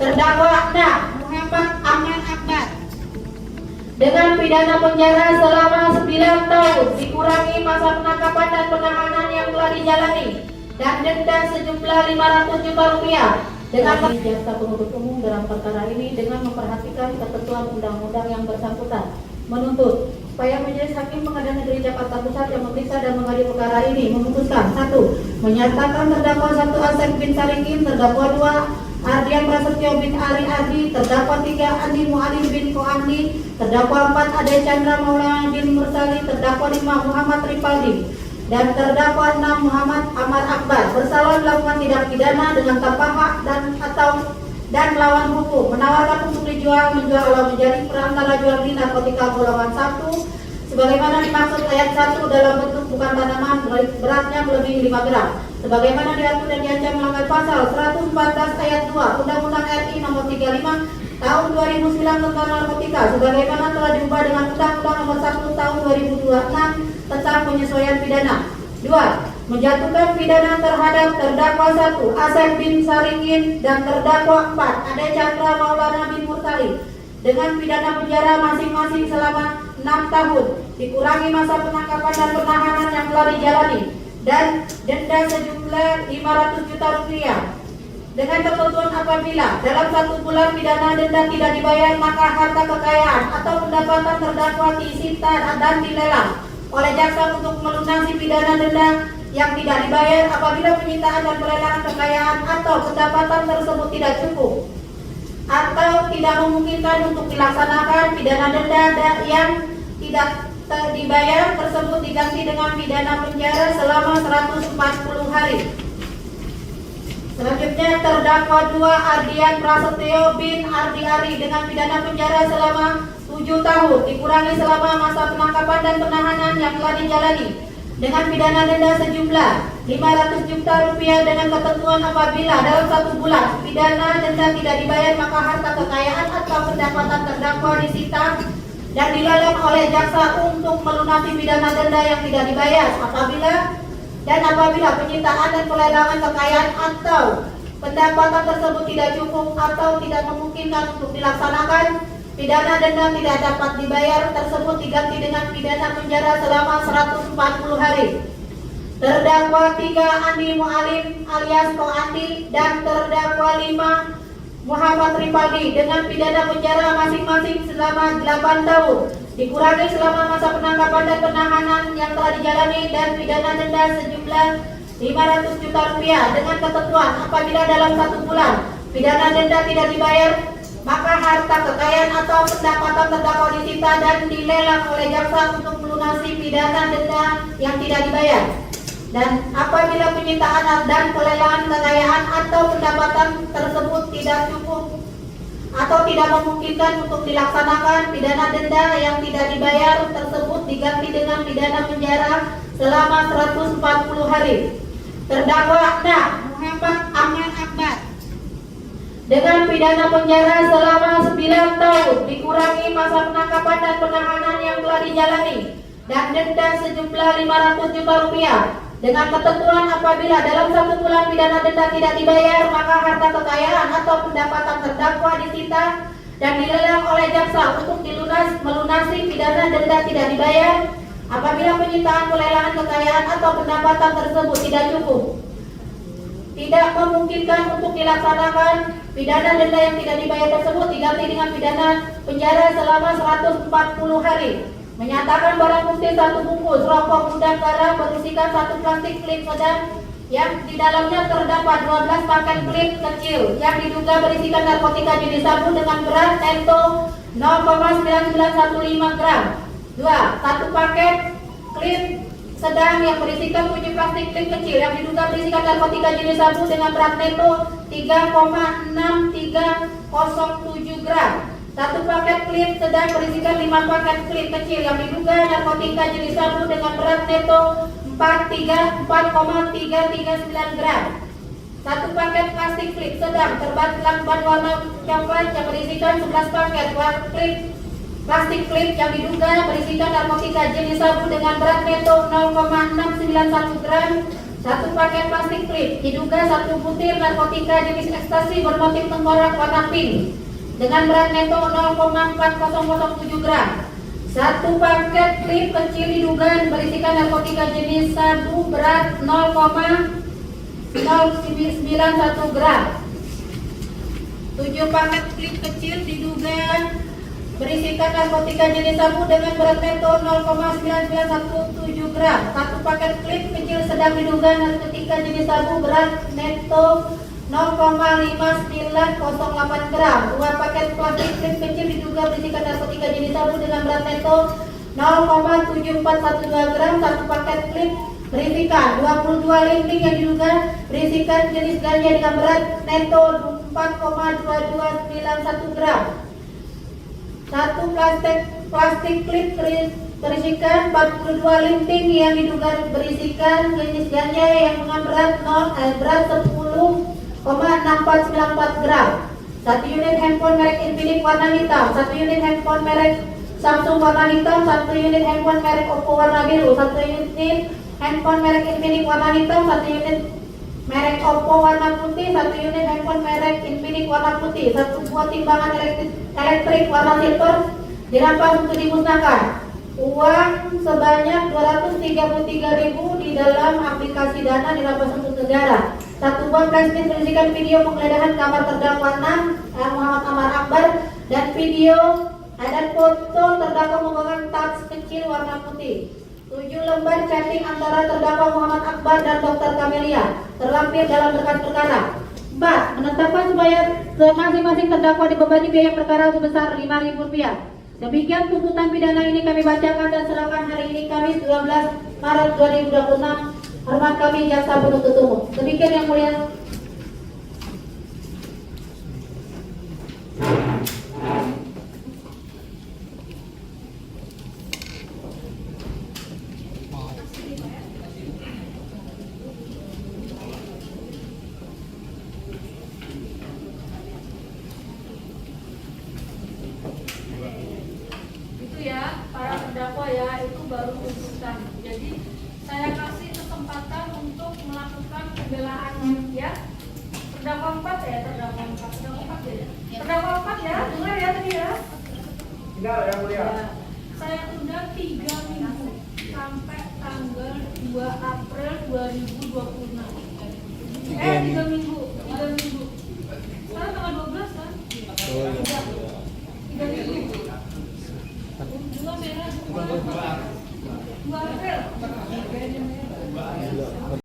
Terdakwa Nah Muhammad Ahmad Akbar dengan pidana penjara selama 9 tahun dikurangi masa penangkapan dan penahanan yang telah dijalani dan denda sejumlah 500 juta rupiah dengan jaksa penuntut umum dalam perkara ini dengan memperhatikan ketentuan undang-undang yang bersangkutan menuntut supaya Majelis Hakim Pengadilan Negeri Jakarta Pusat yang memeriksa dan mengadili perkara ini memutuskan 1. Menyatakan terdakwa 1 Asep bin Sarikin, terdakwa 2 Ardian Prasetyo bin Ari Ardi, terdakwa 3 Andi Mualim bin Koandi, terdakwa 4 Ade Chandra Maulana bin Mursali, terdakwa 5 Muhammad Ripaldi, dan terdakwa 6 Muhammad Ahmad Akbar bersalah melakukan tindak pidana dengan tanpa hak dan melawan hukum, menawarkan untuk dijual, menjual atau menjadi perantara jual beli narkotika golongan 1 sebagaimana dimaksud ayat 1 dalam bentuk bukan tanaman beratnya melebihi 5 gram sebagaimana diatur dan diancam melanggar pasal 114 ayat 2 Undang-Undang RI nomor 35 tahun 2009 tentang narkotika sebagaimana telah diubah dengan Undang-Undang nomor 1 tahun 2026 tentang penyesuaian pidana. 2. Menjatuhkan pidana terhadap terdakwa 1 Asep bin Sarikin dan terdakwa 4 Ade Chandra Maulana bin Mursali dengan pidana penjara masing-masing selama 6 tahun, dikurangi masa penangkapan dan penahanan yang telah dijalani dan denda sejumlah 500 juta rupiah dengan ketentuan apabila dalam 1 bulan pidana denda tidak dibayar maka harta kekayaan atau pendapatan terdakwa disita dan dilelang oleh jaksa untuk melunasi pidana denda yang tidak dibayar apabila penyitaan dan pelelangan kekayaan atau pendapatan tersebut tidak cukup atau tidak memungkinkan untuk dilaksanakan pidana denda yang tidak dibayar tersebut diganti dengan pidana penjara selama 140 hari. Selanjutnya terdakwa 2 Ardian Prasetyo bin Ardi Ari dengan pidana penjara selama 7 tahun dikurangi selama masa penangkapan dan penahanan yang telah dijalani dengan pidana denda sejumlah 500 juta rupiah dengan ketentuan apabila dalam 1 bulan pidana denda tidak dibayar maka harta kekayaan atau pendapatan terdakwa disita dan dilelang oleh jaksa untuk melunasi pidana denda yang tidak dibayar apabila penyitaan dan pelelangan kekayaan atau pendapatan tersebut tidak cukup atau tidak memungkinkan untuk dilaksanakan pidana denda tidak dapat dibayar tersebut diganti dengan pidana penjara selama 140 hari. Terdakwa 3 Andi Mualim alias Koandi dan terdakwa 5 Muhammad Ripaldi dengan pidana penjara masing-masing selama 8 tahun dikurangi selama masa penangkapan dan penahanan yang telah dijalani dan pidana denda sejumlah 500 juta rupiah dengan ketentuan apabila dalam 1 bulan pidana denda tidak dibayar maka harta kekayaan atau pendapatan terdakwa disita dan dilelang oleh jaksa untuk melunasi pidana denda yang tidak dibayar. Dan apabila penyitaan dan pelelangan kekayaan atau pendapatan tersebut tidak cukup atau tidak memungkinkan untuk dilaksanakan pidana denda yang tidak dibayar tersebut diganti dengan pidana penjara selama 140 hari. Terdakwa Nah Muhammad Ahmad Akbar dengan pidana penjara selama 9 tahun dikurangi masa penangkapan dan penahanan yang telah dijalani dan denda sejumlah 500 juta rupiah dengan ketentuan apabila dalam 1 bulan pidana denda tidak dibayar maka harta kekayaan atau pendapatan terdakwa disita dan dilelang oleh jaksa untuk melunasi pidana denda tidak dibayar apabila penyitaan pelelangan kekayaan atau pendapatan tersebut tidak cukup tidak memungkinkan untuk dilaksanakan pidana denda yang tidak dibayar tersebut diganti dengan pidana penjara selama 140 hari. Menyatakan barang bukti 1 bungkus rokok gudang garam berisikan 1 plastik klip sedang yang di dalamnya terdapat 12 paket klip kecil yang diduga berisikan narkotika jenis sabu dengan berat netto 0,9915 gram. 2. 1 paket klip sedang yang berisikan 7 plastik klip kecil yang diduga berisikan narkotika jenis sabu dengan berat netto 3,6307 gram. 1 paket klip sedang berisikan 5 paket klip kecil yang diduga narkotika jenis sabu dengan berat netto 4,339 gram. 1 paket plastik klip sedang terbatas warna coklat yang berisikan 11 paket klip plastik klip yang diduga berisikan narkotika jenis sabu dengan berat netto 0,691 gram. 1 paket plastik klip, diduga 1 butir narkotika jenis ekstasi bermotif tengkorak warna pink dengan berat neto 0,4007 gram. 1 paket klip kecil diduga berisikan narkotika jenis sabu berat 0,091 gram. 7 paket klip kecil diduga berisikan narkotika jenis sabu dengan berat neto 0,9917 gram. 1 paket klip kecil sedang diduga narkotika jenis sabu berat neto 0,5908 gram. 2 paket plastik klip kecil diduga berisikan narkotika jenis sabu dengan berat neto 0,7412 gram. 1 paket klip berisikan 22 linting yang diduga berisikan jenis ganja dengan berat neto 4,2291 gram. 1 plastik klip berisikan 42 linting yang diduga berisikan jenis ganja yang dengan berat 10,6494 gram. 1 unit handphone merek Infinix warna hitam, 1 unit handphone merek Samsung warna hitam, 1 unit handphone merek Oppo warna biru, 1 unit handphone merek Infinix warna hitam, 1 unit merek Oppo warna putih, 1 unit handphone merek Infinix warna putih, 1 buah timbangan elektrik warna silver dirampas untuk dimusnahkan. Uang sebanyak 233.000 di dalam aplikasi Dana dirampas untuk negara. 1 buah flashdisk berisikan video penggeledahan kamar terdakwa 6 Muhammad Amar Akbar dan video dan foto terdakwa memegang tas kecil warna putih. 7 lembar chatting antara terdakwa Muhammad Akbar dan Dr. Kamelia terlampir dalam berkas perkara. 4. Menetapkan supaya masing-masing terdakwa dibebani biaya perkara sebesar Rp5.000. Demikian tuntutan pidana ini kami bacakan dan serahkan hari ini Kamis 12 Maret 2026. Hormat kami jaksa penuntut umum. Demikian yang mulia. Ya, para terdakwa ya, itu baru tuntutan. Jadi saya kasih kesempatan untuk melakukan pembelaannya ya. Terdakwa 4 ya, terdakwa 4 ya. Terdakwa 4 ya, dengar ya tadi ya. Tinggal yang mulia. Ya. Saya tunda 3 minggu sampai tanggal 2 April 2026. 3 minggu.